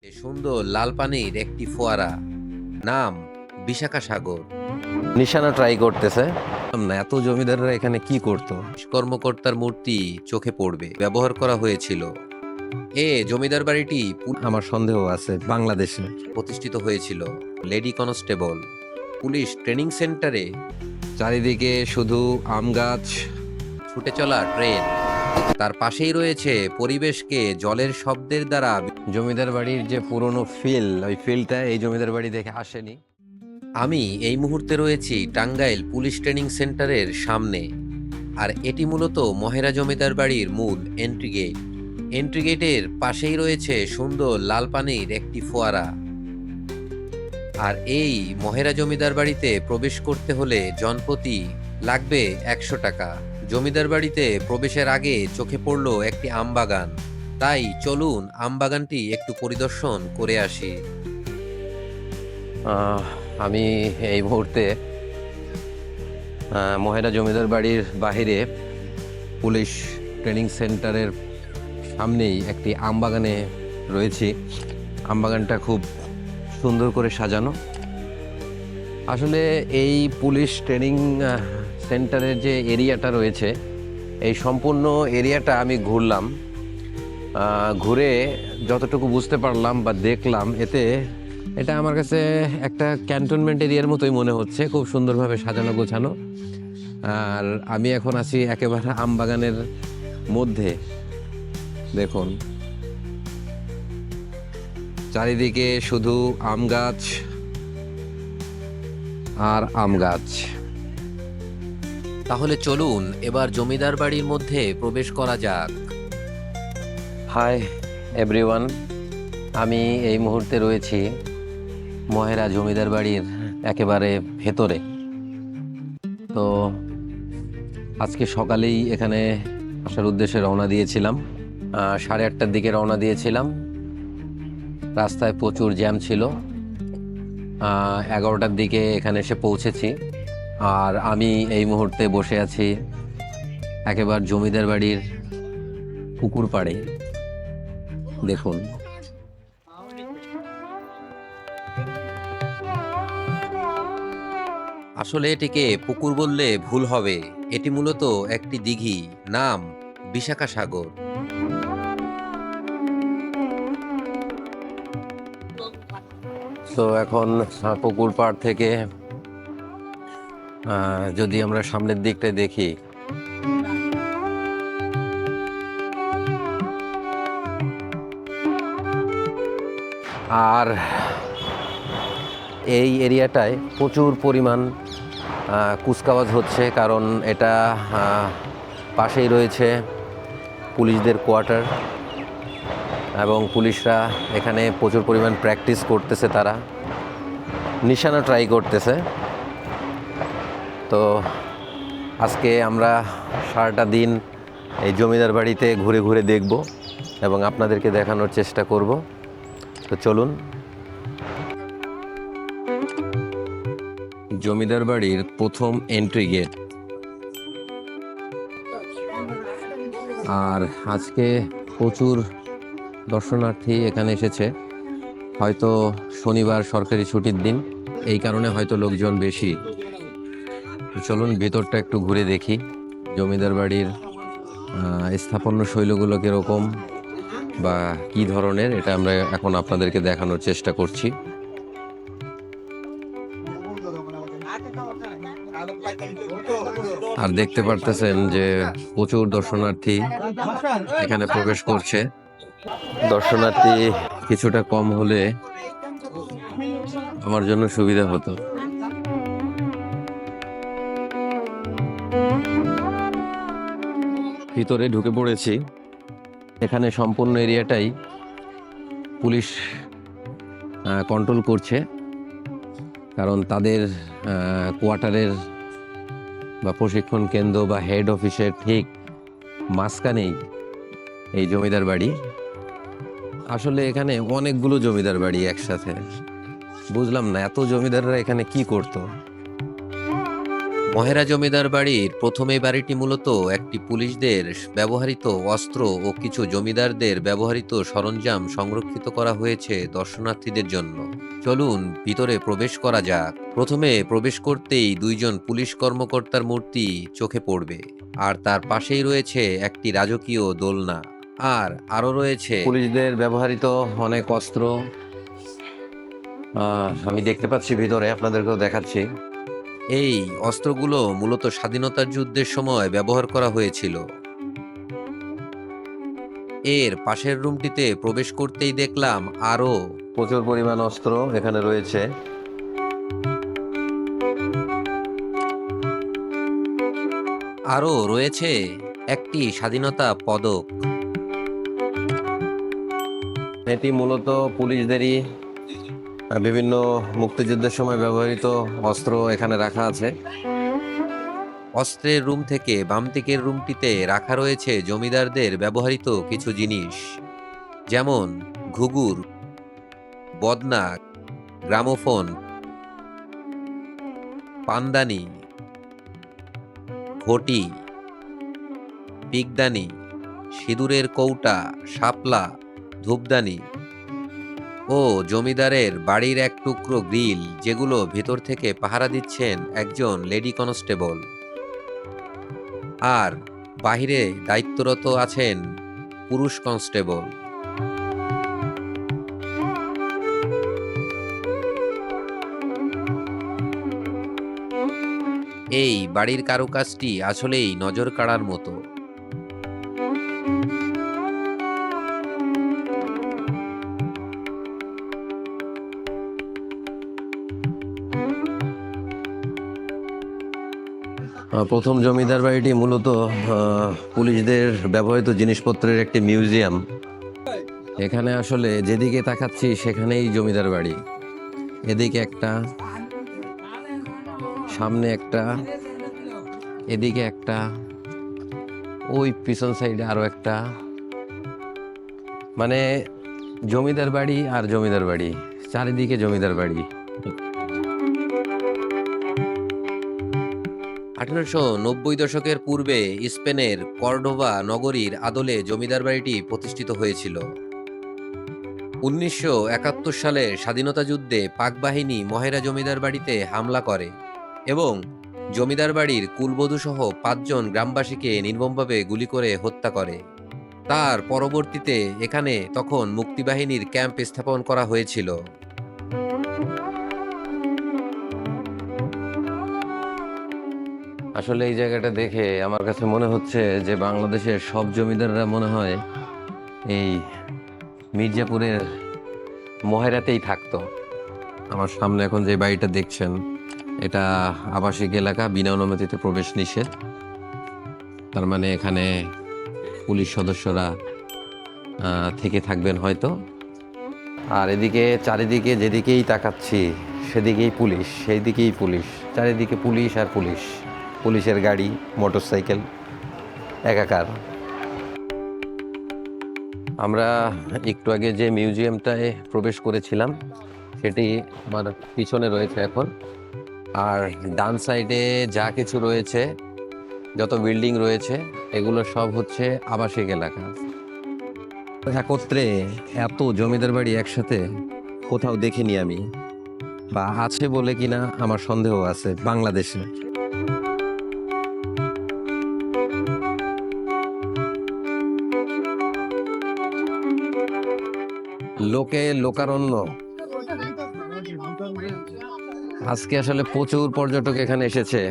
এ সুন্দর লাল পানির একটি ফোয়ারা, নাম বিশাখা সাগর। নিশানা ট্রাই করতেছে না, এত জমিদাররা এখানে কি করত? কর্মকর্তার মূর্তি চোখে পড়বে ব্যবহার করা হয়েছিল। জমিদার বাড়িটি আমার সন্দেহ আছে বাংলাদেশে প্রতিষ্ঠিত হয়েছিল। লেডি কনস্টেবল পুলিশ ট্রেনিং সেন্টারে চারিদিকে শুধু আম গাছ, ছুটে চলা ট্রেন, তার পাশেই রয়েছে পরিবেশকে জলের শব্দের দ্বারা। জমিদার বাড়ির যে পুরনো ফিল, ওই ফিলটা এই জমিদার বাড়ি দেখে আসেনি। আমি এই মুহূর্তে রয়েছি টাঙ্গাইল পুলিশ ট্রেনিং সেন্টারের সামনে, আর এটি মূলত মহেরা জমিদার বাড়ির মূল এন্ট্রি গেট। এন্ট্রি গেটের পাশেই রয়েছে সুন্দর লাল পানির একটি ফোয়ারা। আর এই মহেরা জমিদার বাড়িতে প্রবেশ করতে হলে জনপ্রতি লাগবে 100 টাকা। জমিদার বাড়িতে প্রবেশের আগে চোখে পড়ল একটি আমবাগান, তাই চলুন আমবাগানটি একটু পরিদর্শন করে আসি। আমি এই মুহূর্তে মহেরা জমিদার বাড়ির বাহিরে পুলিশ ট্রেনিং সেন্টারের সামনেই একটি আমবাগানে রয়েছি। আমবাগানটা খুব সুন্দর করে সাজানো। আসলে এই পুলিশ ট্রেনিং সেন্টারের যে এরিয়াটা রয়েছে, এই সম্পূর্ণ এরিয়াটা আমি ঘুরলাম। ঘুরে যতটুকু বুঝতে পারলাম বা দেখলাম, এটা আমার কাছে একটা ক্যান্টনমেন্ট এরিয়ার মতোই মনে হচ্ছে, খুব সুন্দরভাবে সাজানো গোছানো। আর আমি এখন আছি একেবারে আমবাগানের মধ্যে। দেখুন, চারিদিকে শুধু আম গাছ আর আম গাছ। তাহলে চলুন এবার জমিদার বাড়ির মধ্যে প্রবেশ করা যাক। হাই এভরিওয়ান, আমি এই মুহূর্তে রয়েছি মহেরা জমিদার বাড়ির একেবারে ভেতরে। তো আজকে সকালেই এখানে আসার উদ্দেশ্যে রওনা দিয়েছিলাম। 8:30টার দিকে রওনা দিয়েছিলাম। রাস্তায় প্রচুর জ্যাম ছিল। 11টার দিকে এখানে এসে পৌঁছেছি। আর আমি এই মুহূর্তে বসে আছি একেবারে জমিদার বাড়ির পুকুর পাড়ে। দেখুন, আসলে এটিকে পুকুর বললে ভুল হবে, এটি মূলত একটি দিঘি, নাম বিশাখা সাগর। তো এখন পুকুর পাড় থেকে যদি আমরা সামনের দিকটা দেখি, আর এই এরিয়াটায় প্রচুর পরিমাণ কুচকাওয়াজ হচ্ছে, কারণ এটা পাশেই রয়েছে পুলিশদের কোয়ার্টার, এবং পুলিশরা এখানে প্রচুর পরিমাণ প্র্যাকটিস করতেছে, তারা নিশানা ট্রাই করতেছে। তো আজকে আমরা সারাটা দিন এই জমিদার বাড়িতে ঘুরে ঘুরে দেখব এবং আপনাদেরকে দেখানোর চেষ্টা করব। তো চলুন। জমিদার বাড়ির প্রথম এন্ট্রি গেট। আর আজকে প্রচুর দর্শনার্থী এখানে এসেছে। হয়তো শনিবার সরকারি ছুটির দিন, এই কারণে হয়তো লোকজন বেশি। চলুন ভেতরটা একটু ঘুরে দেখি, জমিদার বাড়ির স্থাপত্য শৈলীগুলো কীরকম বা কী ধরনের, এটা আমরা এখন আপনাদেরকে দেখানোর চেষ্টা করছি। আর দেখতে পারতেছেন যে প্রচুর দর্শনার্থী এখানে প্রবেশ করছে। দর্শনার্থী কিছুটা কম হলে আমার জন্য সুবিধা হতো। ভিতরে ঢুকে পড়েছি। এখানে সম্পূর্ণ এরিয়াটাই পুলিশ কন্ট্রোল করছে, কারণ তাদের কোয়ার্টারের বা প্রশিক্ষণ কেন্দ্র বা হেড অফিসের ঠিক মাঝখানেই এই জমিদার বাড়ি। আসলে এখানে অনেকগুলো জমিদার বাড়ি একসাথে, বুঝলাম না এত জমিদাররা এখানে কি করতো। মহেরা জমিদার বাড়ির প্রথম এই বাড়িটি মূলত একটি পুলিশদের ব্যবহৃত অস্ত্র ও কিছু জমিদারদের ব্যবহৃত সরঞ্জাম সংরক্ষিত করা হয়েছে দর্শনার্থীদের জন্য। চলুন ভিতরে প্রবেশ করা যাক। প্রথমে প্রবেশ করতেই দুইজন পুলিশ কর্মকর্তার মূর্তি চোখে পড়বে, আর তার পাশেই রয়েছে একটি রাজকীয় দোলনা। আর আরো রয়েছে পুলিশদের ব্যবহৃত অনেক অস্ত্র। আমি দেখতে পাচ্ছি ভিতরে, আপনাদেরকেও দেখাচ্ছি। এই অস্ত্রগুলো মূলত স্বাধীনতার যুদ্ধের সময় ব্যবহার করা হয়েছিল। এর পাশের রুমটিতে প্রবেশ করতেই দেখলাম আরো প্রচুর পরিমাণ অস্ত্র এখানে রয়েছে। আরো রয়েছে একটি স্বাধীনতা পদক। এটি মূলত পুলিশদেরই বিভিন্ন মুক্তিযুদ্ধের সময় ব্যবহৃত অস্ত্র এখানে রাখা আছে। অস্ত্রের রুম থেকে বাম দিকের রুমটিতে রাখা রয়েছে জমিদারদের ব্যবহৃত কিছু জিনিস, যেমন ঘুঘুর, বদনা, গ্রামোফোন, পানদানি, ঘটি, পিকদানি, সিঁদুরের কৌটা, শাপলা, ধূপদানি ও জমিদারের বাড়ির এক টুকরো গ্রিল, যেগুলো ভেতর থেকে পাহারা দিচ্ছেন একজন লেডি কনস্টেবল। আর বাহিরে দায়িত্বরত আছেন পুরুষ কনস্টেবল। এই বাড়ির কারুকাজটি আসলেই নজর কাড়ার মতো। প্রথম জমিদার বাড়িটি মূলত পুলিশদের ব্যবহৃত জিনিসপত্রের একটি মিউজিয়াম। এখানে আসলে যেদিকে তাকাচ্ছি সেখানেই জমিদার বাড়ি। এদিকে একটা, সামনে একটা, এদিকে একটা, ওই পিছন সাইডে আরো একটা। মানে জমিদার বাড়ি আর জমিদার বাড়ি, চারিদিকে জমিদার বাড়ি। 1890 দশকের পূর্বে স্পেনের কর্ডোবা নগরীর আদলে জমিদার বাড়িটি প্রতিষ্ঠিত হয়েছিল। 1971 সালের স্বাধীনতা যুদ্ধে পাক বাহিনী মহেরা জমিদার বাড়িতে হামলা করে এবং জমিদার বাড়ির কুলবধূ সহ 5 জন গ্রামবাসীকে নির্মমভাবে গুলি করে হত্যা করে। তার পরবর্তীতে এখানে তখন মুক্তিবাহিনীর ক্যাম্প স্থাপন করা হয়েছিল। আসলে এই জায়গাটা দেখে আমার কাছে মনে হচ্ছে যে বাংলাদেশের সব জমিদাররা মনে হয় এই মির্জাপুরের মহেরাতেই থাকতো। আমার সামনে এখন যে বাড়িটা দেখছেন, এটা আবাসিক এলাকা, বিনা অনুমতিতে প্রবেশ নিষেধ। তার মানে এখানে পুলিশ সদস্যরা থেকে থাকবেন হয়তো। আর এদিকে চারিদিকে যেদিকেই তাকাচ্ছি সেদিকেই পুলিশ, সেই দিকেই পুলিশ, চারিদিকে পুলিশ আর পুলিশ, পুলিশের গাড়ি, মোটরসাইকেল, একাকার। আমরা একটু আগে যে মিউজিয়ামটায় প্রবেশ করেছিলাম সেটি আমার পিছনে রয়েছে এখন। আর ডান সাইডে যা কিছু রয়েছে, যত বিল্ডিং রয়েছে, এগুলো সব হচ্ছে আবাসিক এলাকা। একত্রে এত জমিদার বাড়ি একসাথে কোথাও দেখিনি আমি, বা আছে বলে কিনা আমার সন্দেহ আছে বাংলাদেশে। লোকে লোকারণ্য। আজকে আসলে প্রচুর পর্যটক এখানে এসেছে,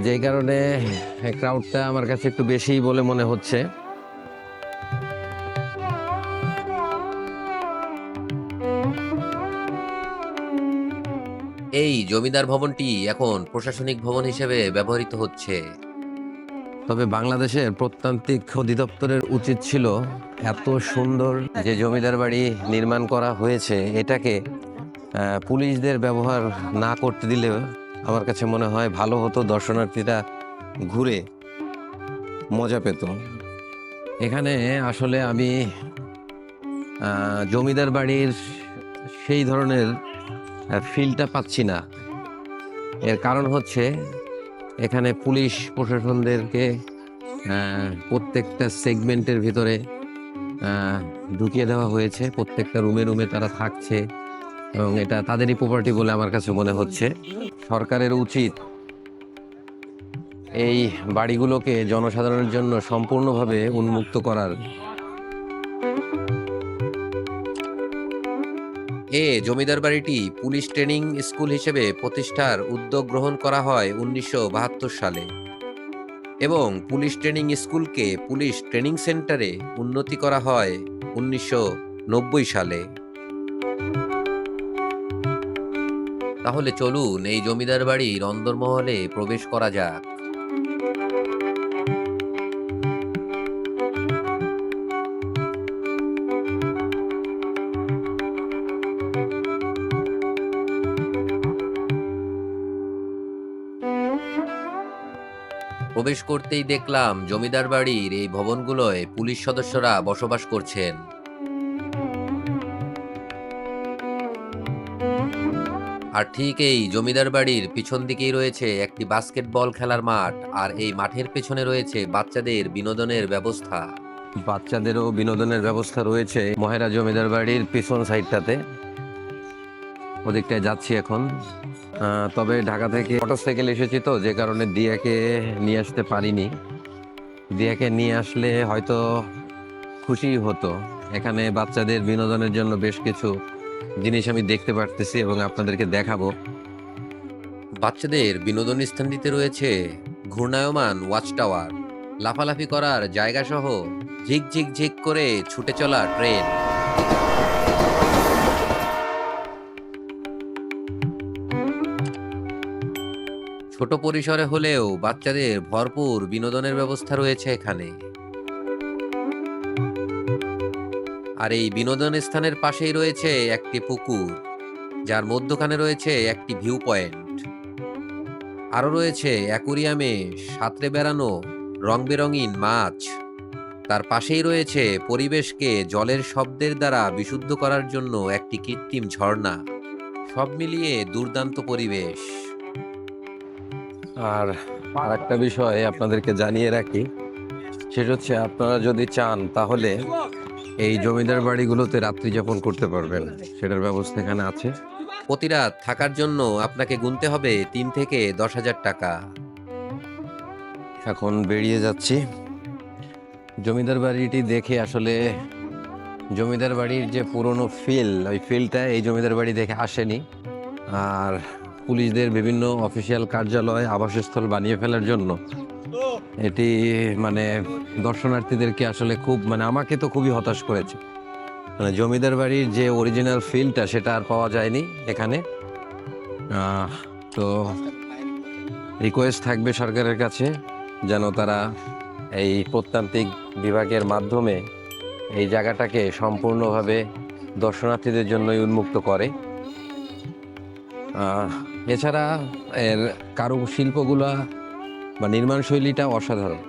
যেই কারণে ক্রাউডটা আমার কাছে একটু বেশি বলে মনে হচ্ছে। এই জমিদার ভবনটি এখন প্রশাসনিক ভবন হিসেবে ব্যবহৃত হচ্ছে। তবে বাংলাদেশের প্রত্নতাত্ত্বিক অধিদপ্তরের উচিত ছিল এত সুন্দর যে জমিদার বাড়ি নির্মাণ করা হয়েছে এটাকে পুলিশদের ব্যবহার না করতে দিলে আমার কাছে মনে হয় ভালো হতো। দর্শনার্থীরা ঘুরে মজা পেত। এখানে আসলে আমি জমিদার বাড়ির সেই ধরনের ফিলটা পাচ্ছি না। এর কারণ হচ্ছে এখানে পুলিশ প্রশাসনদেরকে প্রত্যেকটা সেগমেন্টের ভিতরে ঢুকিয়ে দেওয়া হয়েছে। প্রত্যেকটা রুমে রুমে তারা থাকছে এবং এটা তাদেরই প্রপার্টি বলে আমার কাছে মনে হচ্ছে। সরকারের উচিত এই বাড়িগুলোকে জনসাধারণের জন্য সম্পূর্ণভাবে উন্মুক্ত করার। জমিদার বাড়িটি পুলিশ ট্রেনিং স্কুল হিসেবে প্রতিষ্ঠার উদ্যোগ গ্রহণ করা হয় 1972 সালে এবং পুলিশ ট্রেনিং স্কুলকে পুলিশ ট্রেনিং সেন্টারে উন্নতি করা হয় 1990 সালে। তাহলে চলুন এই জমিদার বাড়ির অন্দরমহলে প্রবেশ করা যাক। প্রবেশ করতেই দেখলাম জমিদার বাড়ির এই ভবনগুলোয় পুলিশ সদস্যরা বসবাস করছেন। আর ঠিক এই জমিদার বাড়ির পিছন দিকেই রয়েছে একটি বাস্কেটবল খেলার মাঠ, আর এই মাঠের পেছনে রয়েছে বাচ্চাদের বিনোদনের ব্যবস্থা। বাচ্চাদেরও বিনোদনের ব্যবস্থা রয়েছে মহেরা জমিদার বাড়ির পিছন সাইডটাতে। ওদিকটায় যাচ্ছি এখন। তবে ঢাকা থেকে মোটরসাইকেল এসেছি তো, যে কারণে দিয়াকে নিয়ে আসতে পারিনি। দিয়াকে নিয়ে আসলে হয়তো খুশি হতো। এখানে বাচ্চাদের বিনোদনের জন্য বেশ কিছু জিনিস আমি দেখতে পারতেছি এবং আপনাদেরকে দেখাবো। বাচ্চাদের বিনোদন স্থানটিতে রয়েছে ঘূর্ণায়মান ওয়াচ টাওয়ার, লাফালাফি করার জায়গা সহ ঝিক ঝিক ঝিক করে ছুটে চলা ট্রেন। ছোট পরিসরে হলেও বাচ্চাদের ভরপুর বিনোদনের ব্যবস্থা রয়েছে এখানে। আর এই বিনোদন স্থানের পাশেই রয়েছে একটি পুকুর, যার মধ্যখানে রয়েছে একটি ভিউ পয়েন্ট। আরও রয়েছে অ্যাকুরিয়ামে সাঁতরে বেড়ানো রং বেরঙিন মাছ। তার পাশেই রয়েছে পরিবেশকে জলের শব্দের দ্বারা বিশুদ্ধ করার জন্য একটি কৃত্রিম ঝর্ণা। সব মিলিয়ে দুর্দান্ত পরিবেশ। আর একটা বিষয় আপনাদেরকে জানিয়ে রাখি, সেটা হচ্ছে আপনারা যদি চান তাহলে এই জমিদার বাড়িগুলোতে রাত্রি যাপন করতে পারবেন, সেটার ব্যবস্থা এখানে আছে। প্রতি রাত থাকার জন্য আপনাকে গুনতে হবে 3 থেকে 10,000 টাকা। এখন বেরিয়ে যাচ্ছি। জমিদার বাড়িটি দেখে আসলে জমিদার বাড়ির যে পুরনো ওই ফিলটা এই জমিদার বাড়ি দেখে আসেনি। আর পুলিশদের বিভিন্ন অফিসিয়াল কার্যালয় আবাসস্থল বানিয়ে ফেলার জন্য এটি মানে দর্শনার্থীদেরকে আসলে খুব আমাকে তো খুবই হতাশ করেছে। জমিদার বাড়ির যে অরিজিনাল ফিলটা সেটা আর পাওয়া যায়নি এখানে। তো রিকোয়েস্ট থাকবে সরকারের কাছে যেন তারা এই প্রত্নতাত্ত্বিক বিভাগের মাধ্যমে এই জায়গাটাকে সম্পূর্ণভাবে দর্শনার্থীদের জন্যই উন্মুক্ত করে। এছাড়া এর কারুশিল্পগুলা বা নির্মাণ শৈলীটা অসাধারণ।